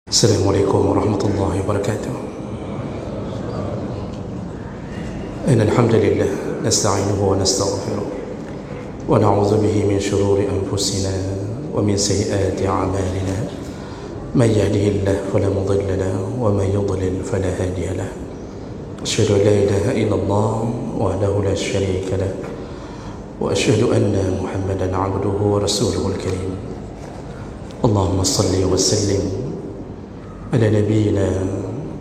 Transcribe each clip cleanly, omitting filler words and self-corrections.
Assalamualaikum warahmatullahi wabarakatuh. Innal hamdalillah nasta'inuhu wa nastaghfiruh wa na'udzu bihi min shururi anfusina wa min sayyiati a'malina. Man yahdihillahu fala mudilla lahu wa man yudlil fala hadiya lahu. Asyhadu an la ilaha illallah wahdahu la syarika lahu wa asyhadu anna Muhammadan 'abduhu wa rasuluhul karim. Allahumma shalli wa sallim ala nabiyyina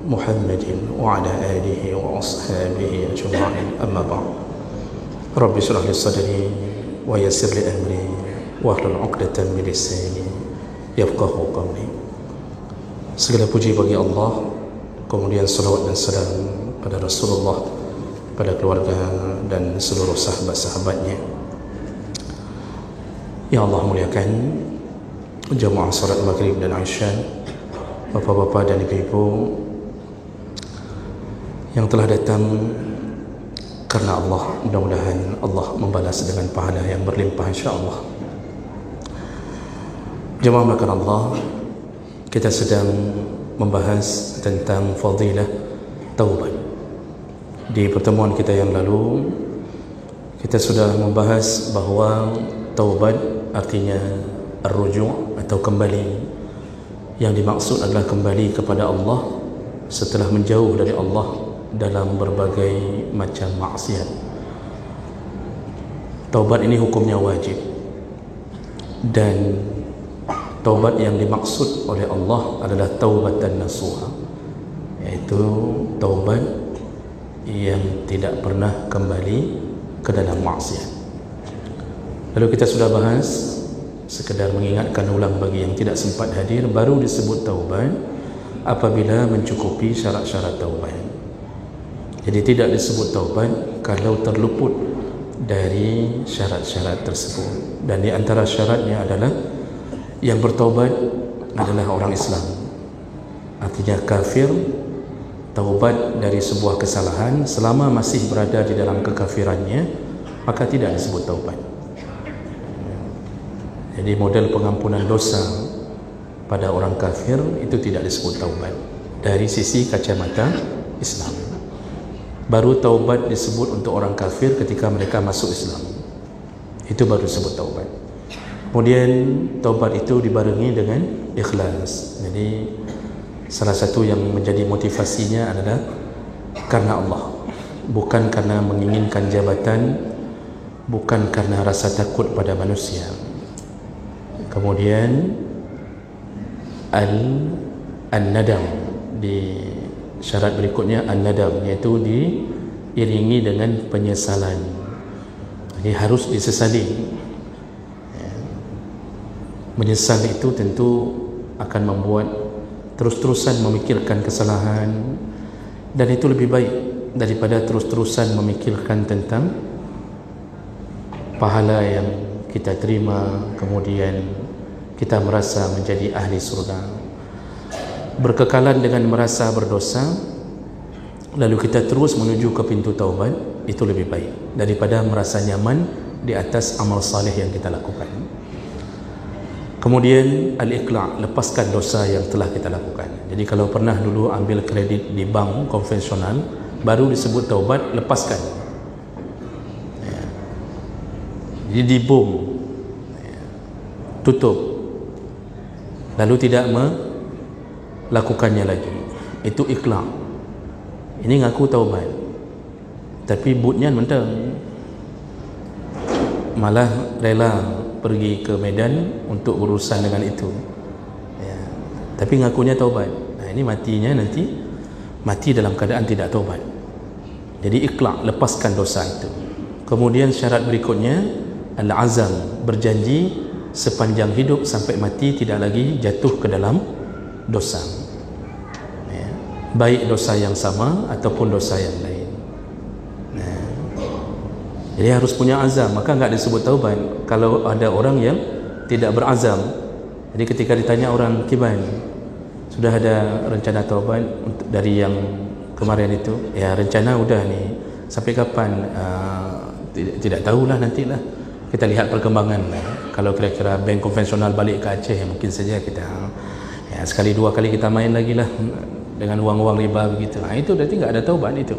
Muhammadin wa ala alihi wa ashabihi ajma'in, amma ba'd. Rabbi shrah li sadri wa yassir li amri wa hlul 'uqdatam min lisani yafqahu qawli. Segala puji bagi Allah, kemudian salawat dan salam pada Rasulullah, pada keluarga dan seluruh sahabat-sahabatnya. Ya Allah, muliakan jamaah salat maghrib dan isya, Bapak-bapak dan ibu-ibu yang telah datang karena Allah. Mudah-mudahan Allah membalas dengan pahala yang berlimpah, insya-Allah. Jemaah makan Allah, kita sedang membahas tentang fadilah taubat. Di pertemuan kita yang lalu, kita sudah membahas bahawa taubat artinya ar-ruju' atau kembali. Yang dimaksud adalah kembali kepada Allah setelah menjauh dari Allah dalam berbagai macam maksiat. Taubat ini hukumnya wajib, dan taubat yang dimaksud oleh Allah adalah taubatan nasuha, yaitu taubat yang tidak pernah kembali ke dalam maksiat. Lalu kita sudah bahas, sekedar mengingatkan ulang bagi yang tidak sempat hadir, baru disebut taubat apabila mencukupi syarat-syarat taubat. Jadi tidak disebut taubat kalau terluput dari syarat-syarat tersebut. Dan di antara syaratnya adalah yang bertaubat adalah orang Islam. Artinya kafir taubat dari sebuah kesalahan selama masih berada di dalam kekafirannya, maka tidak disebut taubat. Jadi model pengampunan dosa pada orang kafir itu tidak disebut taubat dari sisi kacamata Islam. Baru taubat disebut untuk orang kafir ketika mereka masuk Islam. Itu baru disebut taubat. Kemudian taubat itu dibarengi dengan ikhlas. Jadi salah satu yang menjadi motivasinya adalah karena Allah, bukan karena menginginkan jabatan, bukan karena rasa takut pada manusia. Kemudian an-nadam, di syarat berikutnya an-nadam, iaitu diiringi dengan penyesalan. Jadi harus disesali. Menyesal itu tentu akan membuat terus-terusan memikirkan kesalahan, dan itu lebih baik daripada terus-terusan memikirkan tentang pahala yang kita terima, kemudian kita merasa menjadi ahli surga. Berkekalan dengan merasa berdosa lalu kita terus menuju ke pintu taubat, itu lebih baik daripada merasa nyaman di atas amal saleh yang kita lakukan. Kemudian al-iqla', lepaskan dosa yang telah kita lakukan. Jadi kalau pernah dulu ambil kredit di bank konvensional, baru disebut taubat, lepaskan. Jadi dibom, tutup, lalu tidak melakukannya lagi, itu ikhlas. Ini ngaku taubat, tapi butnya mentang, malah rela pergi ke Medan untuk urusan dengan itu, ya. Tapi ngakunya taubat. Nah, ini matinya nanti mati dalam keadaan tidak taubat. Jadi ikhlas, lepaskan dosa itu. Kemudian syarat berikutnya al-azam, berjanji sepanjang hidup sampai mati tidak lagi jatuh ke dalam dosa, ya. Baik dosa yang sama ataupun dosa yang lain. Nah, jadi harus punya azam, maka enggak disebut taubat kalau ada orang yang tidak berazam. Jadi ketika ditanya orang, "Kiban, sudah ada rencana taubat dari yang kemarin itu?" "Ya, rencana udah nih. Sampai kapan?" Tidak tahulah, nantilah. Kita lihat perkembangan. Kalau kira-kira bank konvensional balik ke Aceh, mungkin saja kita, ya, Sekali dua kali kita main lagi lah dengan wang-wang riba begitu. Itu berarti nggak ada taubat itu.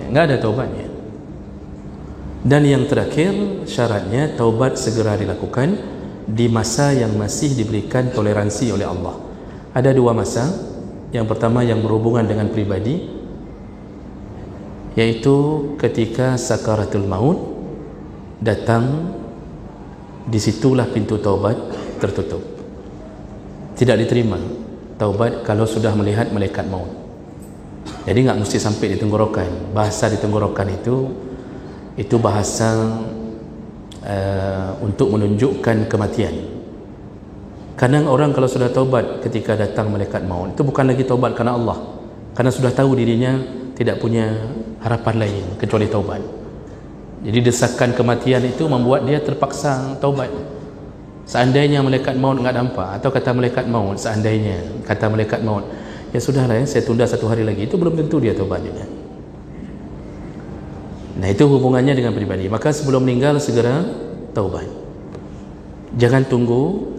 Nggak ada taubatnya. Dan yang terakhir syaratnya taubat segera dilakukan di masa yang masih diberikan toleransi oleh Allah. Ada dua masa. Yang pertama yang berhubungan dengan pribadi, yaitu ketika sakaratul maut datang, disitulah pintu taubat tertutup. Tidak diterima taubat kalau sudah melihat malaikat maut. Jadi nggak mesti sampai di tenggorokan. Bahasa di tenggorokan itu bahasa untuk menunjukkan kematian. Kadang orang kalau sudah taubat ketika datang malaikat maut, itu bukan lagi taubat karena Allah, karena sudah tahu dirinya tidak punya harapan lain kecuali taubat. Jadi desakan kematian itu membuat dia terpaksa taubat. Seandainya malaikat maut nggak nampak, atau kata malaikat maut, seandainya kata malaikat maut, ya sudahlah ya, saya tunda 1 hari lagi, itu belum tentu dia taubat juga. Nah, itu hubungannya dengan pribadi. Maka sebelum meninggal segera taubat. Jangan tunggu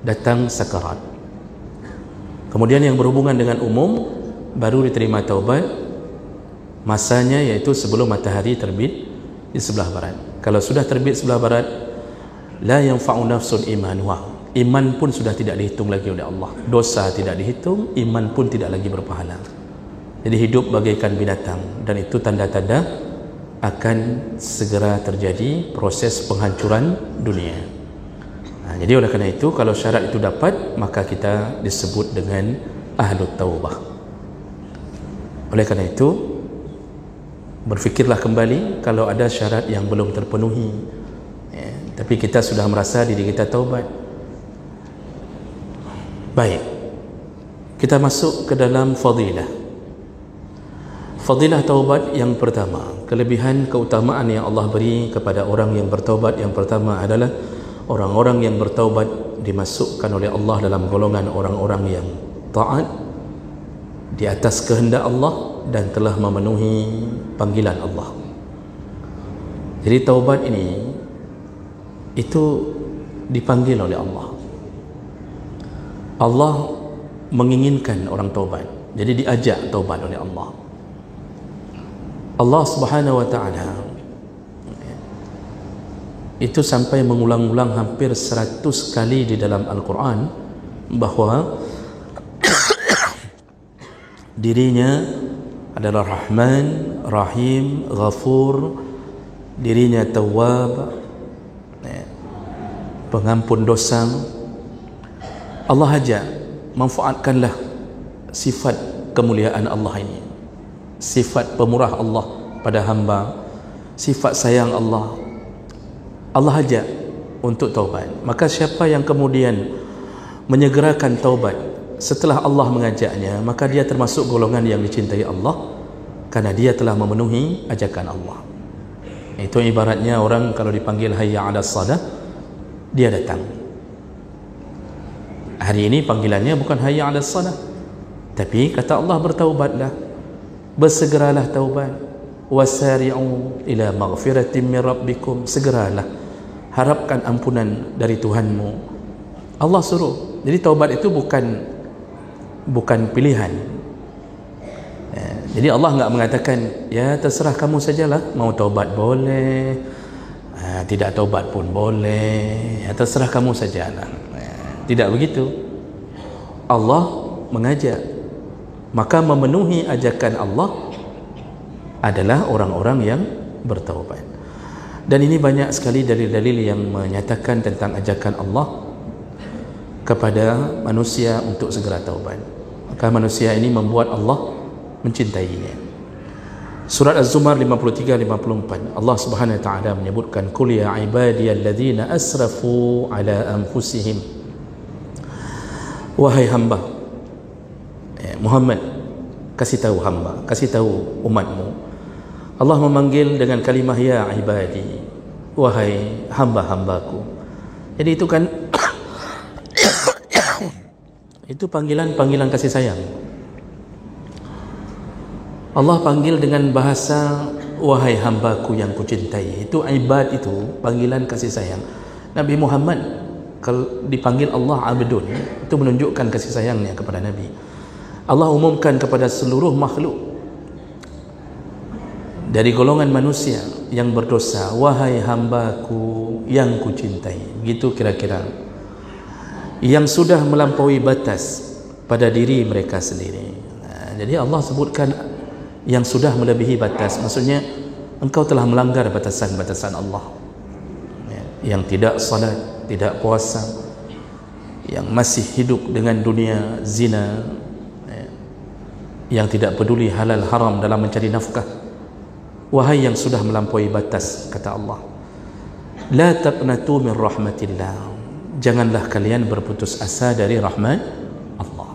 datang sakarat. Kemudian yang berhubungan dengan umum baru diterima taubat, masanya yaitu sebelum matahari terbit di sebelah barat. Kalau sudah terbit sebelah barat, la yanfa'u nafsun imanuha. Iman pun sudah tidak dihitung lagi oleh Allah. Dosa tidak dihitung, iman pun tidak lagi berpahala. Jadi hidup bagaikan binatang, dan itu tanda-tanda akan segera terjadi proses penghancuran dunia. Jadi oleh kerana itu, kalau syarat itu dapat, maka kita disebut dengan ahlut taubah. Oleh kerana itu, berfikirlah kembali kalau ada syarat yang belum terpenuhi, tapi kita sudah merasa diri kita taubat. Baik, kita masuk ke dalam fadilah. Fadilah taubat yang pertama, kelebihan keutamaan yang Allah beri kepada orang yang bertaubat yang pertama adalah orang-orang yang bertaubat dimasukkan oleh Allah dalam golongan orang-orang yang taat di atas kehendak Allah dan telah memenuhi panggilan Allah. Jadi taubat ini itu dipanggil oleh Allah. Allah menginginkan orang taubat. Jadi diajak taubat oleh Allah. Allah Subhanahu wa taala itu sampai mengulang-ulang hampir 100 kali di dalam Al-Quran bahawa dirinya adalah Rahman, Rahim, Ghafur, dirinya Tawwab, pengampun dosa. Allah ajak, manfaatkanlah sifat kemuliaan Allah ini, sifat pemurah Allah pada hamba, sifat sayang Allah. Allah ajak untuk taubat. Maka siapa yang kemudian menyegerakan taubat setelah Allah mengajaknya, maka dia termasuk golongan yang dicintai Allah, karena dia telah memenuhi ajakan Allah. Itu ibaratnya orang kalau dipanggil hayya 'alas shalah, dia datang. Hari ini panggilannya bukan hayya 'alas shalah, tapi kata Allah, bertaubatlah, bersegeralah taubat, wasari'u ila maghfiratin min rabbikum, segeralah harapkan ampunan dari Tuhanmu. Allah suruh. Jadi taubat itu bukan pilihan. Jadi Allah enggak mengatakan, ya terserah kamu sajalah, mau taubat boleh, tidak taubat pun boleh, ya terserah kamu sajalah. Tidak begitu. Allah mengajak. Maka memenuhi ajakan Allah adalah orang-orang yang bertaubat. Dan ini banyak sekali dalil-dalil yang menyatakan tentang ajakan Allah kepada manusia untuk segera taubat. Maka manusia ini membuat Allah mencintainya. Surat Az-Zumar 53-54, Allah Subhanahu wa taala menyebutkan, qul ya ibadiyalladzina asrafu ala anfusihim, wahai hamba Muhammad, kasih tahu hamba, kasih tahu umatmu. Allah memanggil dengan kalimah ya ibadi, wahai hamba-hambaku. Jadi itu kan itu panggilan kasih sayang. Allah panggil dengan bahasa wahai hambaku yang kucintai. Itu ibad, itu panggilan kasih sayang. Nabi Muhammad Kalau dipanggil Allah Abdun, itu menunjukkan kasih sayangnya kepada Nabi. Allah umumkan kepada seluruh makhluk dari golongan manusia yang berdosa, wahai hambaku yang kucintai. Begitu kira-kira, yang sudah melampaui batas pada diri mereka sendiri. Jadi Allah sebutkan yang sudah melebihi batas, maksudnya engkau telah melanggar batasan-batasan Allah. Yang tidak salat, tidak puasa, yang masih hidup dengan dunia zina, yang tidak peduli halal haram dalam mencari nafkah. Wahai yang sudah melampaui batas, kata Allah, la taqnatu min rahmatillah, janganlah kalian berputus asa dari rahmat Allah.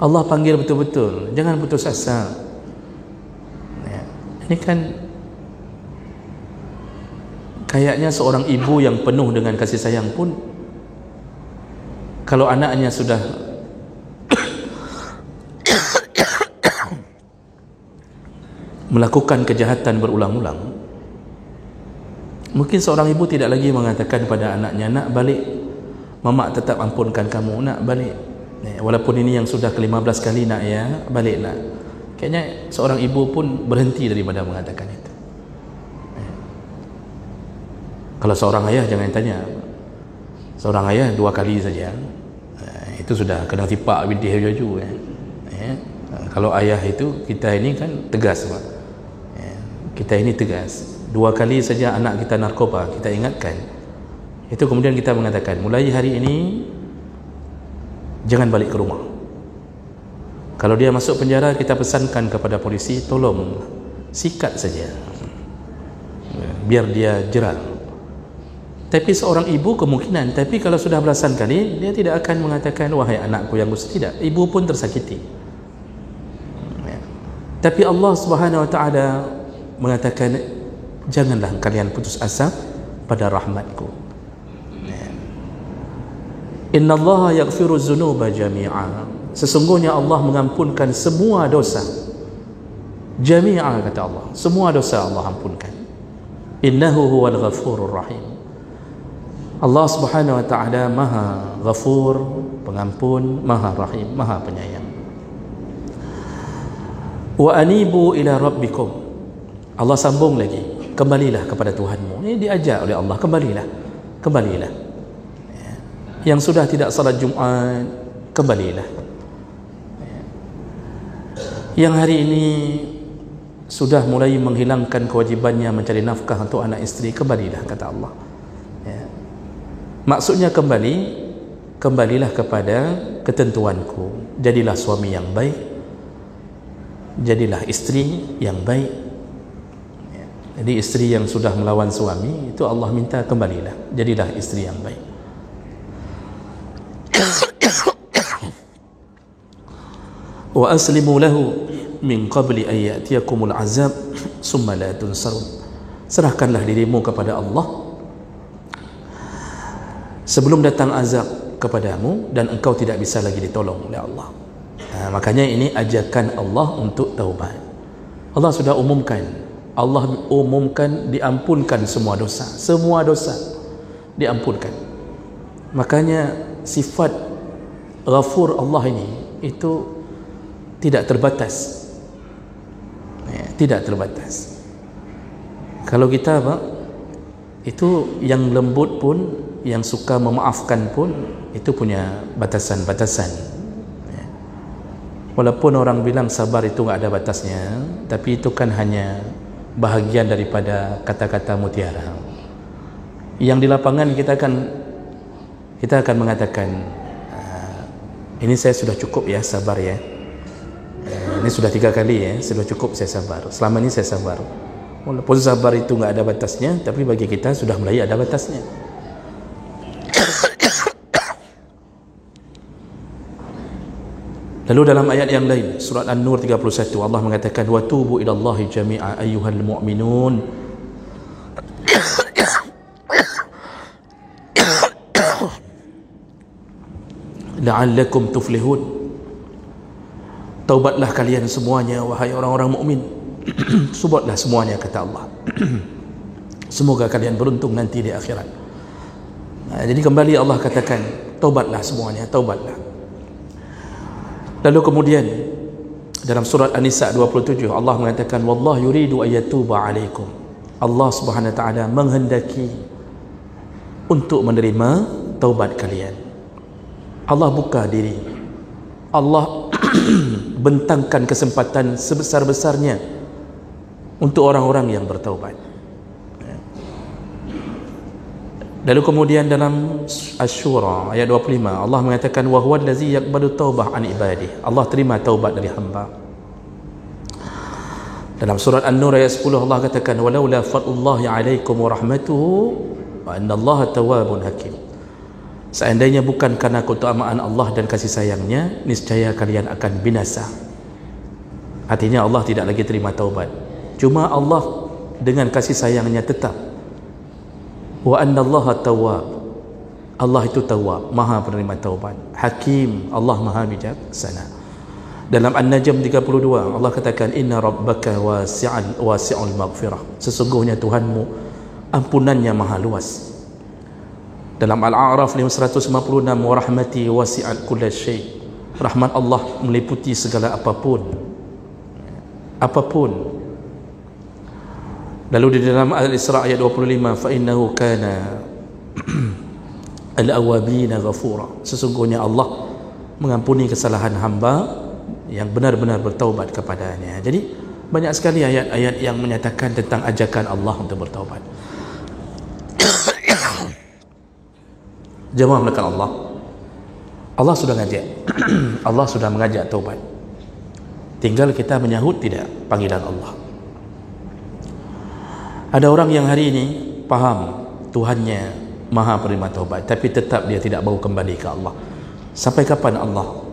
Allah panggil betul-betul, jangan putus asa. Ini kan kayaknya seorang ibu yang penuh dengan kasih sayang pun, kalau anaknya sudah melakukan kejahatan berulang-ulang, mungkin seorang ibu tidak lagi mengatakan pada anaknya, nak balik, mama tetap ampunkan kamu, nak balik, walaupun ini yang sudah ke-15 kali, nak ya, balik nak. Kayaknya seorang ibu pun berhenti daripada mengatakan itu. Kalau seorang ayah jangan tanya, seorang ayah 2 kali saja, itu sudah kena tipak bintih jaju. Kalau ayah itu, kita ini kan tegas, Pak. Kita ini tegas. 2 kali saja anak kita narkoba, kita ingatkan. Itu kemudian kita mengatakan, mulai hari ini jangan balik ke rumah. Kalau dia masuk penjara, kita pesankan kepada polisi, tolong sikat saja, biar dia jeral. Tapi seorang ibu kemungkinan, tapi kalau sudah belasan kali, dia tidak akan mengatakan, wahai anakku yang dosa. Tidak, ibu pun tersakiti. Tapi Allah Subhanahu Wa Taala mengatakan, janganlah kalian putus asa pada rahmatku. Inna Allah yaghfiru dzunuba jami'a, sesungguhnya Allah mengampunkan semua dosa. Jami'a, kata Allah, semua dosa Allah ampunkan. Innahu huwal ghafurur rahim. Allah Subhanahu Wa Taala Maha Ghafur, pengampun, Maha Rahim, Maha penyayang. Wa anibu ila rabbikum, Allah sambung lagi, kembalilah kepada Tuhanmu. Ini diajak oleh Allah, kembalilah. Yang sudah tidak salat Jumaat, kembalilah. Yang hari ini sudah mulai menghilangkan kewajibannya mencari nafkah untuk anak isteri, kembalilah, kata Allah. Maksudnya kembalilah kepada ketentuanku. Jadilah suami yang baik, jadilah istri yang baik. Jadi istri yang sudah melawan suami, itu Allah minta kembalilah, jadilah istri yang baik. Wa aslimu lahu min qabli an ya'tiyakumul azab summa la tunsarun. Serahkanlah dirimu kepada Allah sebelum datang azab kepadamu dan engkau tidak bisa lagi ditolong oleh Allah. Makanya ini ajakan Allah untuk taubat. Allah sudah umumkan, diampunkan semua dosa diampunkan. Makanya sifat Ghafur Allah ini itu tidak terbatas, tidak terbatas. Kalau kita, Pak, itu yang lembut pun, yang suka memaafkan pun, itu punya batasan-batasan. Walaupun orang bilang sabar itu nggak ada batasnya, tapi itu kan hanya bahagian daripada kata-kata mutiara. Yang di lapangan kita akan mengatakan, ini saya sudah cukup ya, sabar ya. Ini sudah 3 kali ya, sudah cukup saya sabar. Selama ini saya sabar. Walaupun sabar itu nggak ada batasnya, tapi bagi kita sudah mulai ada batasnya. Lalu dalam ayat yang lain, surat An-Nur 31, Allah mengatakan, wa tubu ilallahi jami'a ayyuhal mu'minun la'allakum tuflihun. Taubatlah kalian semuanya, wahai orang-orang mukmin. Taubatlah semuanya, kata Allah. Semoga kalian beruntung nanti di akhirat. Jadi kembali Allah katakan, taubatlah semuanya, taubatlah. Lalu kemudian dalam surat An-Nisa 27 Allah mengatakan, wallahu yuridu ayyatuba alaikum. Allah Subhanahu wa taala menghendaki untuk menerima taubat kalian. Allah buka diri, Allah bentangkan kesempatan sebesar-besarnya untuk orang-orang yang bertaubat. Lalu kemudian dalam Asy-Syura ayat 25 Allah mengatakan, wa huwa allazi yaqbalu taubah an ibadihi. Allah terima taubat dari hamba. Dalam surat An-Nur ayat 10 Allah katakan, walaula fadlullahi alaikum wa rahmatuhu wa annallaha tawwabun hakim. Seandainya bukan karena keutamaan Allah dan kasih sayangnya, niscaya kalian akan binasa. Artinya Allah tidak lagi terima taubat. Cuma Allah dengan kasih sayangnya tetap. Wa annallaha tawwab. Allah itu tawwab, maha penerima taubat. Hakim, Allah maha bijaksana. Dalam An-Najm 32 Allah katakan, inna rabbaka wasi'ul maghfirah. Sesungguhnya Tuhanmu ampunannya maha luas. Dalam Al-A'raf 556, wa rahmati wasi'at kulla syai'. Rahmat Allah meliputi segala apapun. Lalu di dalam Al-Isra ayat 25, fa innahu kana al-awwabina ghafura. Sesungguhnya Allah mengampuni kesalahan hamba yang benar-benar bertaubat kepadanya. Jadi banyak sekali ayat-ayat yang menyatakan tentang ajakan Allah untuk bertaubat. Jemaah melakukan Allah, Allah sudah ngajak Allah sudah mengajak taubat, tinggal kita menyahut tidak panggilan Allah. Ada orang yang hari ini paham Tuhannya maha penerima taubat, tapi tetap dia tidak mau kembali ke Allah. Sampai kapan Allah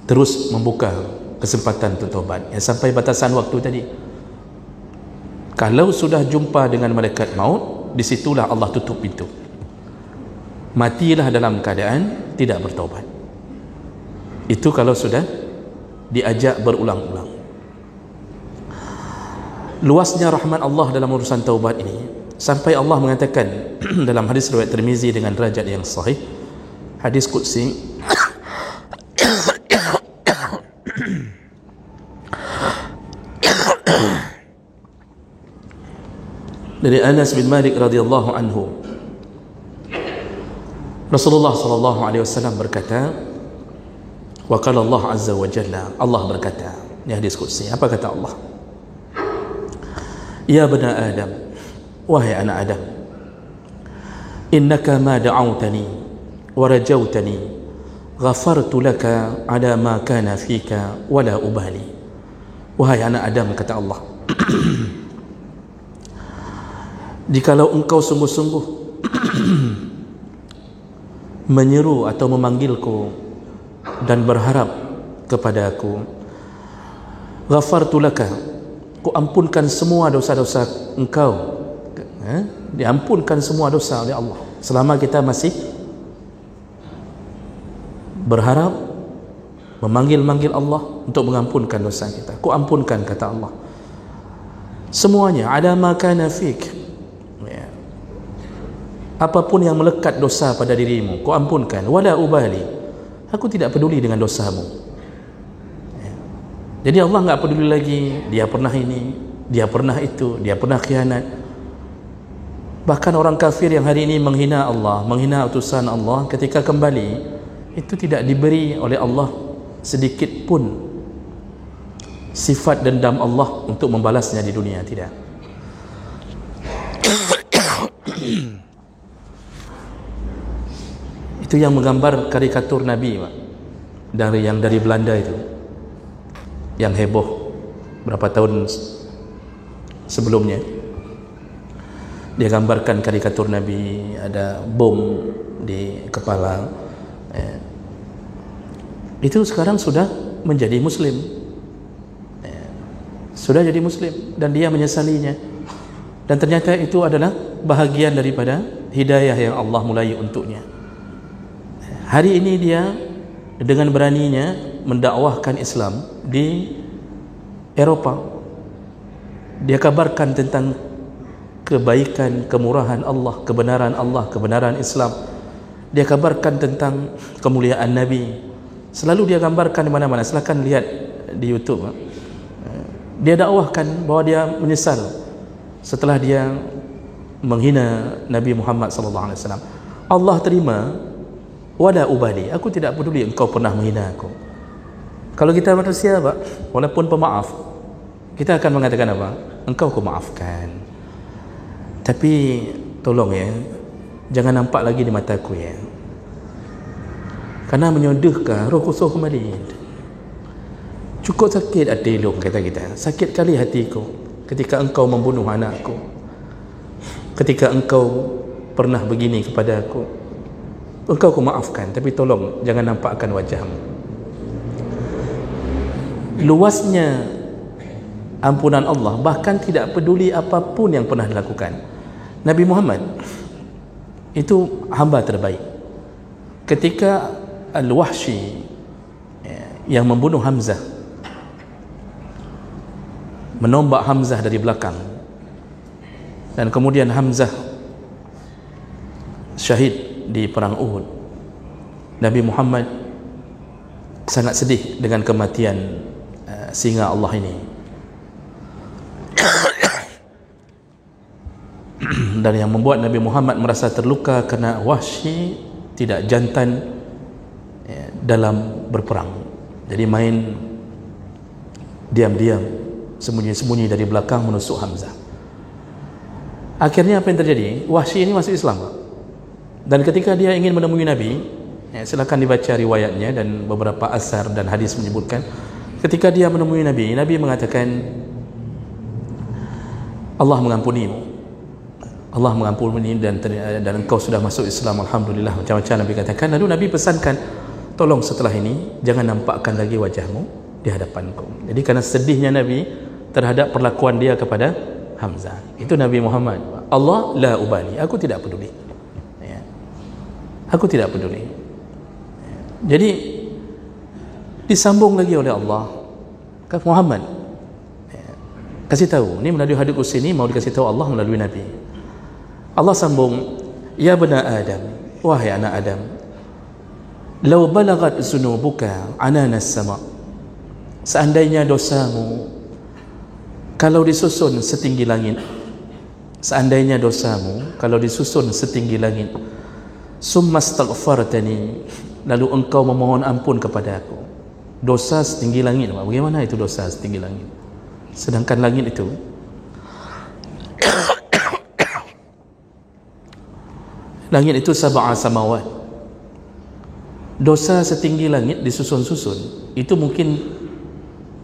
terus membuka kesempatan untuk taubat? Ya, sampai batasan waktu tadi. Kalau sudah jumpa dengan malaikat maut, disitulah Allah tutup pintu. Matilah dalam keadaan tidak bertaubat. Itu kalau sudah diajak berulang-ulang. Luasnya rahmat Allah dalam urusan taubat ini, sampai Allah mengatakan dalam hadis riwayat Tirmizi dengan derajat yang sahih, hadis qudsi, dari Anas bin Malik radhiyallahu anhu, Rasulullah sallallahu alaihi wasallam berkata, wa qala Allah azza wa jalla, Allah berkata, ini hadis qudsi. Apa kata Allah? Ya bani Adam, wahai anak Adam, innaka ma da'awtani wa rajautani ghafartu laka ala ma kana fika wala ubali. Wahai anak Adam, kata Allah, jikalau engkau sungguh-sungguh menyeru atau memanggilku dan berharap kepada aku, ghafartu laka, ku ampunkan semua dosa-dosa engkau. Diampunkan semua dosa oleh Allah selama kita masih berharap, memanggil-manggil Allah untuk mengampunkan dosa kita. Ku ampunkan, kata Allah, semuanya, ada ma kana fik, apapun yang melekat dosa pada dirimu, ku ampunkan. Wala ubali, aku tidak peduli dengan dosamu. Jadi Allah enggak peduli lagi dia pernah ini, dia pernah itu, dia pernah khianat. Bahkan orang kafir yang hari ini menghina Allah, menghina utusan Allah, ketika kembali itu tidak diberi oleh Allah sedikit pun sifat dendam Allah untuk membalasnya di dunia, tidak. Itu yang menggambar karikatur Nabi, Pak, dari Belanda itu, yang heboh berapa tahun sebelumnya. Dia gambarkan karikatur Nabi, ada bom di kepala. Itu sekarang sudah menjadi Muslim, sudah jadi Muslim, dan dia menyesalinya. Dan ternyata itu adalah bahagian daripada hidayah yang Allah mulai untuknya. Hari ini dia dengan beraninya mendakwahkan Islam di Eropa. Dia kabarkan tentang kebaikan, kemurahan Allah, kebenaran Islam. Dia kabarkan tentang kemuliaan Nabi. Selalu dia gambarkan di mana-mana. Silakan lihat di YouTube. Dia dakwahkan bahawa dia menyesal setelah dia menghina Nabi Muhammad sallallahu alaihi wasallam. Allah terima, wala ubali, aku tidak peduli engkau pernah menghina aku. Kalau kita manusia, Pak, walaupun pemaaf, kita akan mengatakan apa? Engkau aku maafkan. Tapi tolong ya, jangan nampak lagi di mataku ya. Karena menyodorkan roh khusus kembali. Cukup sakit hati lu, kata kita. Sakit kali hatiku ketika engkau membunuh anakku. Ketika engkau pernah begini kepada aku. Engkau aku maafkan, tapi tolong jangan nampakkan wajahmu. Luasnya ampunan Allah, bahkan tidak peduli apapun yang pernah dilakukan. Nabi Muhammad itu hamba terbaik. Ketika Al-Wahsy yang membunuh Hamzah, menombak Hamzah dari belakang, dan kemudian Hamzah syahid di perang Uhud, Nabi Muhammad sangat sedih dengan kematian singa Allah ini. Dan yang membuat Nabi Muhammad merasa terluka kerana Wahsy tidak jantan dalam berperang. Jadi main diam-diam, sembunyi-sembunyi dari belakang menusuk Hamzah. Akhirnya apa yang terjadi? Wahsy ini masuk Islam. Dan ketika dia ingin menemui Nabi, silakan dibaca riwayatnya dan beberapa asar dan hadis menyebutkan, ketika dia menemui Nabi, Nabi mengatakan, Allah mengampunimu, Allah mengampuni dan engkau sudah masuk Islam, alhamdulillah, macam-macam Nabi katakan. Lalu Nabi pesankan, tolong setelah ini jangan nampakkan lagi wajahmu di hadapanku. Jadi karena sedihnya Nabi terhadap perlakuan dia kepada Hamzah, itu Nabi Muhammad. Allah la ubali, aku tidak peduli ya. Aku tidak peduli. Jadi disambung lagi oleh Allah ke Muhammad, kasih tahu, ini melalui hadits qudsi ini mau dikasih tahu Allah melalui Nabi. Allah sambung, ya bani Adam, wahai anak Adam, law balagat zunubuka ananas sama, seandainya dosamu kalau disusun setinggi langit, seandainya dosamu kalau disusun setinggi langit, summa astaghfartani, lalu engkau memohon ampun kepada aku. Dosa setinggi langit, bagaimana itu dosa setinggi langit? Sedangkan langit itu langit itu sab'a samawat. Dosa setinggi langit disusun-susun, itu mungkin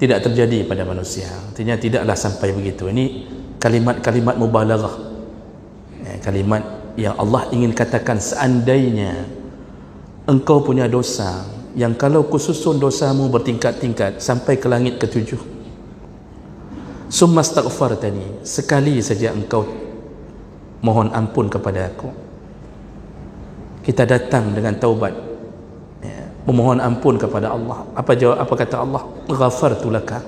tidak terjadi pada manusia. Artinya tidaklah sampai begitu. Ini kalimat-kalimat mubalaghah, kalimat yang Allah ingin katakan, seandainya engkau punya dosa yang kalau kususun dosamu bertingkat-tingkat sampai ke langit ketujuh, summa astaghfartani, sekali saja engkau mohon ampun kepada aku, kita datang dengan taubat, memohon ampun kepada Allah. Apa jawab? Apa kata Allah? Ghafartu laka,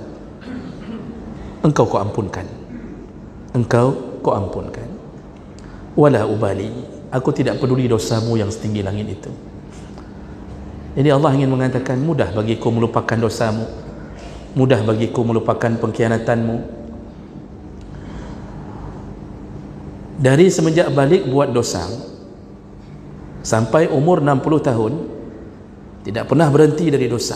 engkau ku ampunkan, engkau ku ampunkan. Wala ubali, aku tidak peduli dosamu yang setinggi langit itu. Jadi Allah ingin mengatakan, mudah bagiku melupakan dosamu, mudah bagiku melupakan pengkhianatanmu. Dari semenjak balik buat dosa sampai umur 60 tahun tidak pernah berhenti dari dosa.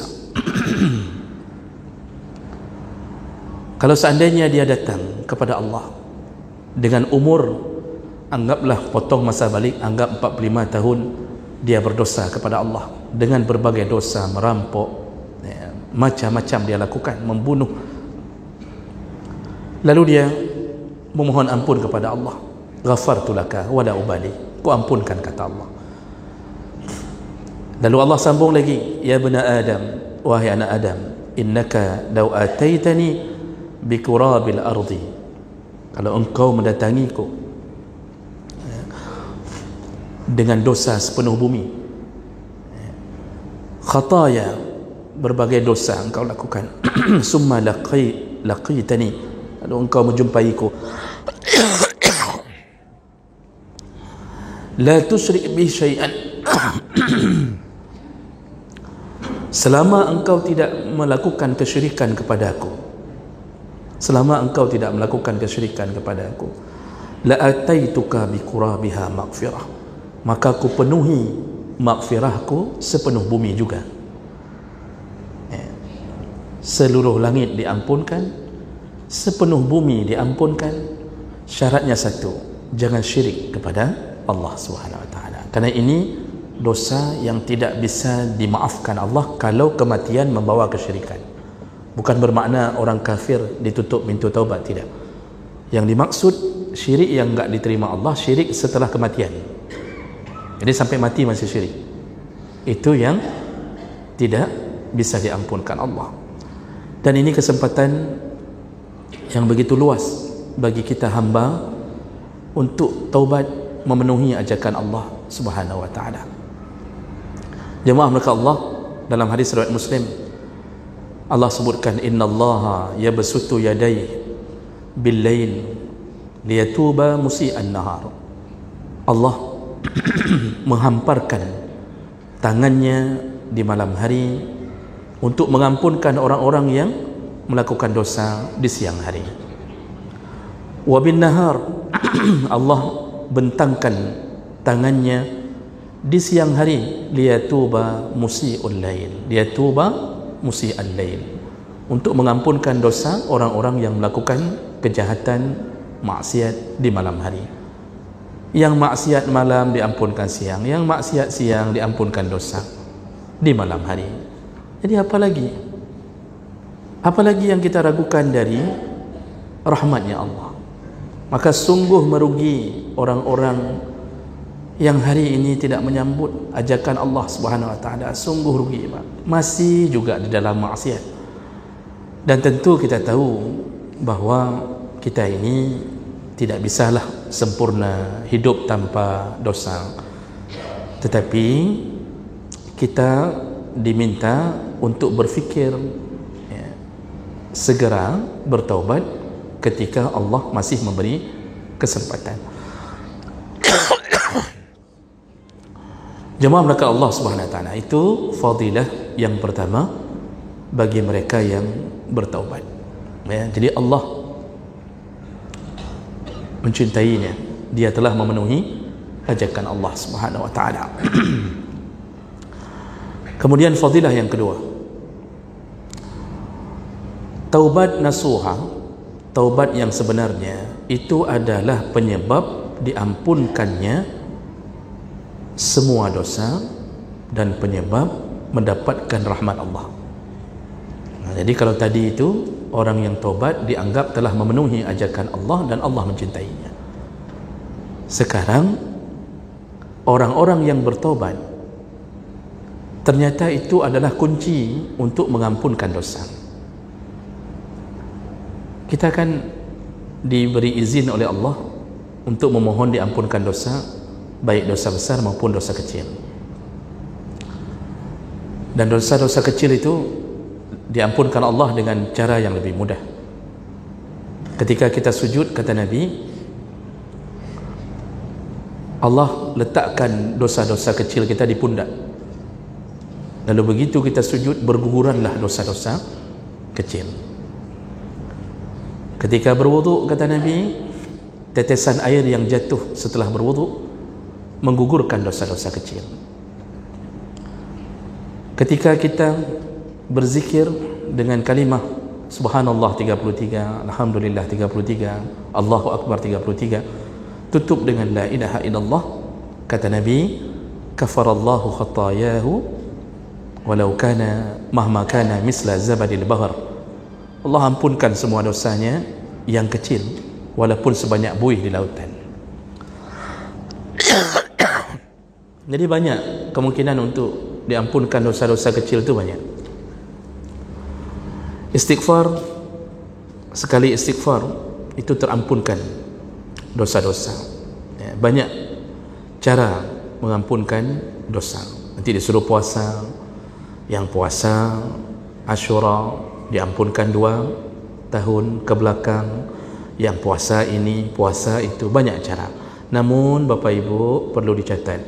Kalau seandainya dia datang kepada Allah dengan umur, anggaplah potong masa balik, anggap 45 tahun, dia berdosa kepada Allah dengan berbagai dosa, merampok, macam-macam dia lakukan, membunuh. Lalu dia memohon ampun kepada Allah, ghafartu laka wala ubali, ku ampunkan, kata Allah. Lalu Allah sambung lagi, ya bani Adam, wahai anak Adam, innaka law ataitani bikurabil ardi, kalau engkau mendatangiku dengan dosa sepenuh bumi, khataya, berbagai dosa engkau lakukan, summa laqitani, lalu engkau menjumpaiku, la tusyrik bi syai'an. Selama engkau tidak melakukan kesyirikan kepada aku, selama engkau tidak melakukan kesyirikan kepada aku, la ataituka bi qurabiha maghfirah, maka aku penuhi maghfirahku sepenuh bumi juga. Seluruh langit diampunkan, sepenuh bumi diampunkan. Syaratnya satu, jangan syirik kepada Allah Subhanahu wa taala. Karena ini dosa yang tidak bisa dimaafkan Allah kalau kematian membawa kesyirikan. Bukan bermakna orang kafir ditutup pintu taubat, tidak. Yang dimaksud syirik yang enggak diterima Allah, syirik setelah kematian. Jadi sampai mati masih syirik. Itu yang tidak bisa diampunkan Allah. Dan ini kesempatan yang begitu luas bagi kita hamba untuk taubat, memenuhi ajakan Allah Subhanahu wa taala. Jemaah mereka Allah, dalam hadis riwayat Muslim, Allah sebutkan innallaha yabsutu yadayhi bil-lail liyatuba musii'an nahar. Allah menghamparkan tangannya di malam hari untuk mengampunkan orang-orang yang melakukan dosa di siang hari. Wa bin nahar, Allah bentangkan tangannya di siang hari liyatuba musii'ul lail, liyatuba musii'al lail, untuk mengampunkan dosa orang-orang yang melakukan kejahatan maksiat di malam hari. Yang maksiat malam diampunkan siang, yang maksiat siang diampunkan dosa di malam hari. Jadi apalagi yang kita ragukan dari rahmatnya Allah. Maka sungguh merugi orang-orang yang hari ini tidak menyambut ajakan Allah Subhanahu wa taala. Sungguh rugi, masih juga di dalam maksiat. Dan tentu kita tahu bahwa kita ini tidak bisalah sempurna hidup tanpa dosa. Tetapi kita diminta untuk berfikir, segera bertaubat ketika Allah masih memberi kesempatan. Jemaah mereka Allah Subhanahu wa taala, itu fadilah yang pertama bagi mereka yang bertaubat. Jadi Allah mencintainya, dia telah memenuhi ajakan Allah Subhanahu wa taala. Kemudian fadilah yang kedua, taubat nasuha, taubat yang sebenarnya itu adalah penyebab diampunkannya semua dosa dan penyebab mendapatkan rahmat Allah. Jadi kalau tadi itu orang yang taubat dianggap telah memenuhi ajakan Allah dan Allah mencintainya. Sekarang orang-orang yang bertaubat ternyata itu adalah kunci untuk mengampunkan dosa. Kita kan diberi izin oleh Allah untuk memohon diampunkan dosa, baik dosa besar maupun dosa kecil. Dan dosa-dosa kecil itu diampunkan Allah dengan cara yang lebih mudah. Ketika kita sujud, kata Nabi, Allah letakkan dosa-dosa kecil kita di pundak. Lalu begitu kita sujud, berguguranlah dosa-dosa kecil. Ketika berwuduk, kata Nabi, tetesan air yang jatuh setelah berwuduk menggugurkan dosa-dosa kecil. Ketika kita berzikir dengan kalimah subhanallah 33, alhamdulillah 33, Allahu akbar 33, tutup dengan la ilaha illallah, kata Nabi, kafarallahu khatayahu walau kana mahma kana misla zabadil bahr. Allah ampunkan semua dosanya yang kecil walaupun sebanyak buih di lautan. Jadi banyak kemungkinan untuk diampunkan dosa-dosa kecil itu, banyak. Istighfar, sekali istighfar itu terampunkan dosa-dosa. Banyak cara mengampunkan dosa. Nanti disuruh puasa, yang puasa Asyura diampunkan 2 tahun ke belakang, yang puasa ini, puasa itu, banyak cara. Namun Bapak Ibu perlu dicatat,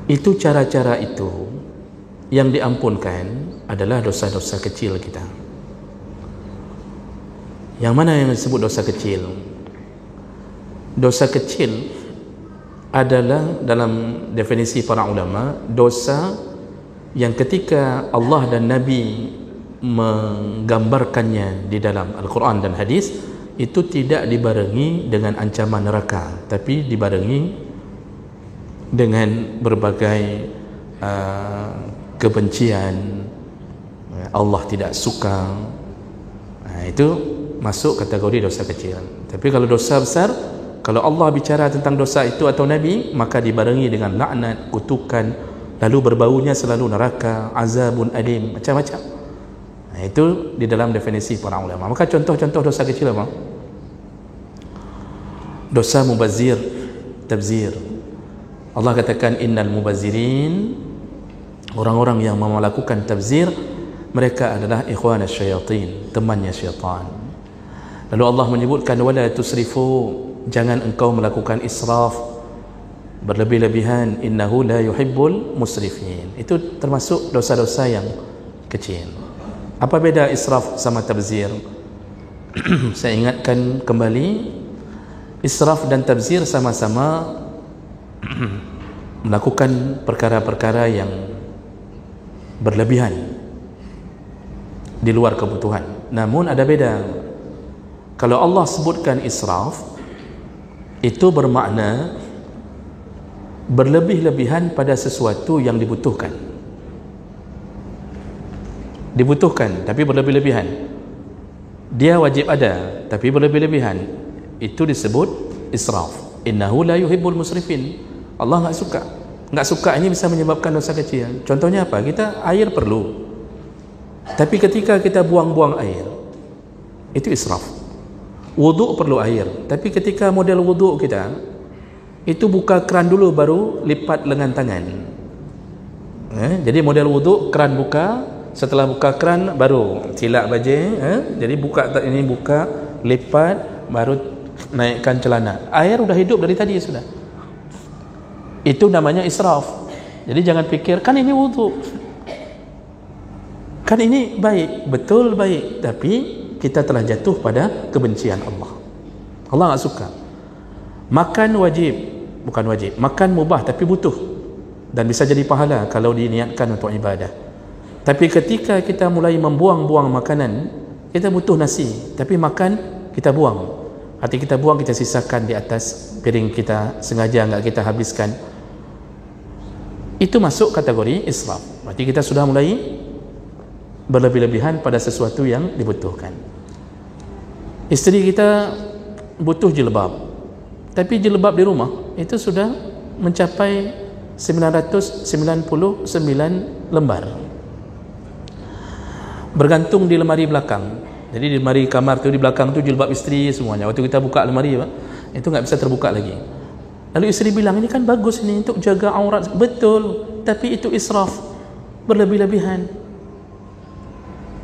itu cara-cara itu yang diampunkan adalah dosa-dosa kecil kita. Yang mana yang disebut dosa kecil? Dosa kecil adalah dalam definisi para ulama, dosa yang ketika Allah dan Nabi menggambarkannya di dalam Al-Quran dan hadis, itu tidak dibarengi dengan ancaman neraka, tapi dibarengi dengan berbagai kebencian, Allah tidak suka. Itu masuk kategori dosa kecil. Tapi kalau dosa besar, kalau Allah bicara tentang dosa itu atau Nabi, maka dibarengi dengan laknat, kutukan, lalu berbaunya selalu neraka, azabun alim, macam-macam. Itu di dalam definisi para ulama. Maka contoh-contoh dosa kecil apa? Dosa mubazir, tabzir. Allah katakan innal mubazirin, orang-orang yang melakukan tabzir, mereka adalah ikhwan asyayatin, temannya syaitan. Lalu Allah menyebutkan wala tusrifu, jangan engkau melakukan israf, berlebih-lebihan, innahu la yuhibbul musrifin. Itu termasuk dosa-dosa yang kecil. Apa beda israf sama tabzir? Saya ingatkan kembali, israf dan tabzir sama-sama melakukan perkara-perkara yang berlebihan di luar kebutuhan. Namun ada beda. Kalau Allah sebutkan israf, itu bermakna berlebih-lebihan pada sesuatu yang dibutuhkan. Dibutuhkan tapi berlebih-lebihan. Dia wajib ada tapi berlebih-lebihan. Itu disebut israf. Innahu la yuhibbul musrifin. Allah enggak suka. Enggak suka ini bisa menyebabkan dosa kecil. Contohnya apa? Kita air perlu, tapi ketika kita buang-buang air, itu israf. Wuduk perlu air, tapi ketika model wuduk kita itu buka keran dulu baru lipat lengan tangan. Jadi model wuduk, keran buka, setelah buka keran baru silap baju. Jadi buka ini, buka, lipat, baru naikkan celana. Air sudah hidup dari tadi sudah. Itu namanya israf. Jadi jangan pikir kan ini wuduk, kan ini baik, betul baik, tapi kita telah jatuh pada kebencian Allah. Allah tak suka. Makan wajib, bukan wajib, makan mubah tapi butuh, dan bisa jadi pahala kalau diniatkan untuk ibadah. Tapi ketika kita mulai membuang-buang makanan, kita butuh nasi tapi makan kita buang, hati kita buang, kita sisakan di atas piring kita, sengaja enggak kita habiskan, itu masuk kategori israf. Berarti kita sudah mulai berlebih-lebihan pada sesuatu yang dibutuhkan. Isteri kita butuh jilbab, tapi jilbab di rumah itu sudah mencapai 999 lembar, bergantung di lemari belakang. Jadi di lemari kamar tu, di belakang tu jilbab isteri semuanya. Waktu kita buka lemari, itu enggak bisa terbuka lagi. Lalu isteri bilang, ini kan bagus ini untuk jaga aurat. Betul, tapi itu israf, berlebih-lebihan.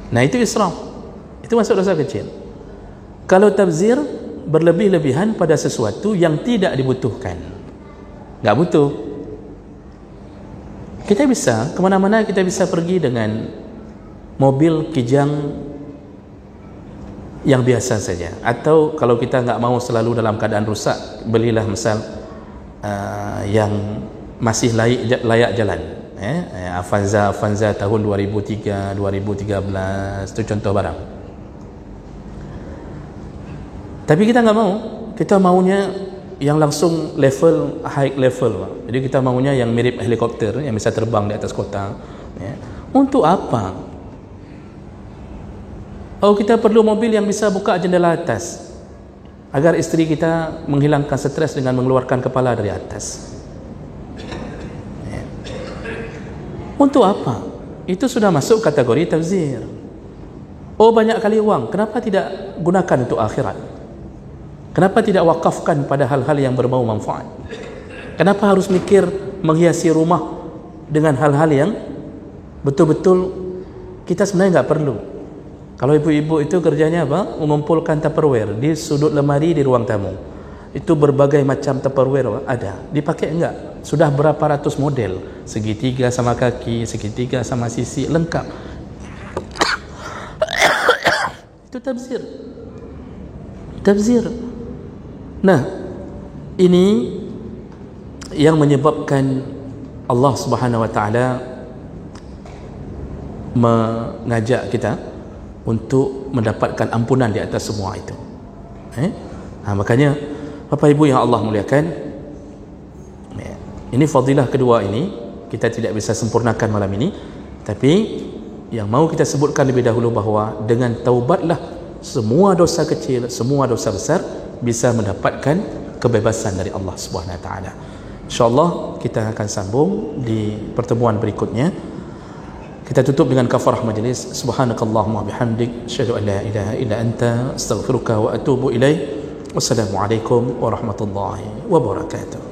Nah itu israf, itu masuk dosa kecil. Kalau tabzir, berlebih-lebihan pada sesuatu yang tidak dibutuhkan, nggak butuh. Kita bisa kemana-mana, kita bisa pergi dengan mobil kijang yang biasa saja. Atau kalau kita nggak mau selalu dalam keadaan rusak, belilah misal yang masih layak jalan. Avanza tahun 2003, 2013, itu contoh barang. Tapi kita nggak mau, kita maunya yang langsung level, high level. Jadi kita maunya yang mirip helikopter, yang bisa terbang di atas kota. Untuk apa? Oh, kita perlu mobil yang bisa buka jendela atas, agar isteri kita menghilangkan stres dengan mengeluarkan kepala dari atas. Untuk apa? Itu sudah masuk kategori tabzir. Oh, banyak kali uang, kenapa tidak gunakan untuk akhirat? Kenapa tidak wakafkan pada hal-hal yang berbau manfaat? Kenapa harus mikir menghiasi rumah dengan hal-hal yang betul-betul kita sebenarnya nggak perlu? Kalau ibu-ibu itu kerjanya apa? Mengumpulkan Tupperware di sudut lemari di ruang tamu. Itu berbagai macam Tupperware ada. Dipakai enggak? Sudah berapa ratus model. Segitiga sama kaki, segitiga sama sisi, lengkap. Itu tabzir. Tabzir. Nah, ini yang menyebabkan Allah Subhanahu wa taala mengajak kita untuk mendapatkan ampunan di atas semua itu. Makanya Bapak Ibu yang Allah muliakan, ini fadilah kedua ini kita tidak bisa sempurnakan malam ini, tapi yang mau kita sebutkan lebih dahulu bahawa dengan taubatlah semua dosa kecil, semua dosa besar bisa mendapatkan kebebasan dari Allah Subhanahu wa taala. InsyaAllah kita akan sambung di pertemuan berikutnya. Kita tutup dengan kafarah majlis. Subhanakallahumma bihamdik, asyhadu an la ilaha illa anta, astaghfiruka wa atubu ilaik. Wassalamualaikum warahmatullahi wabarakatuh.